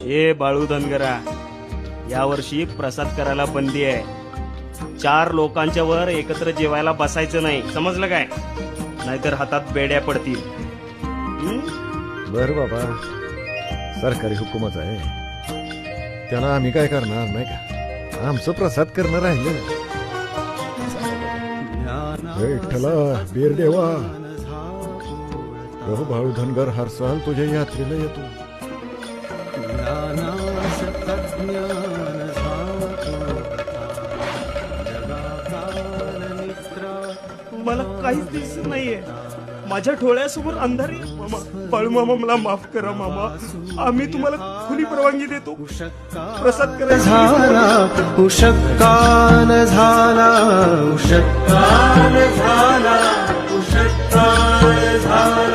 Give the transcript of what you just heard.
ए बाळू धनगरा, यावर्षी प्रसाद करायला बंदी आहे. 4 लोकांच्या वर एकत्र जेवायला बसायचं नाही, समजलं काय? नाहीतर हातात बेड्या पडतील. बर बाबा, सरकारी हुकूमच आहे, त्याला आम्ही काय करणार नाही का? आमचं प्रसाद करणं राहिलं. विठ्ठला बीर देवा, प्रभू बाळू धनगर हर साल तुझ्या यात्रेला येतो. मला काहीच दिसत नाहीये, माझ्या डोळ्यासमोर अंधारी. मामा, बाळू मामा, मला माफ करा मामा, आम्ही तुम्हाला खुली परवानगी देतो. प्रसाद झाला उषक्कान झाला, उषक्कान झाला, उषक्कान झाला.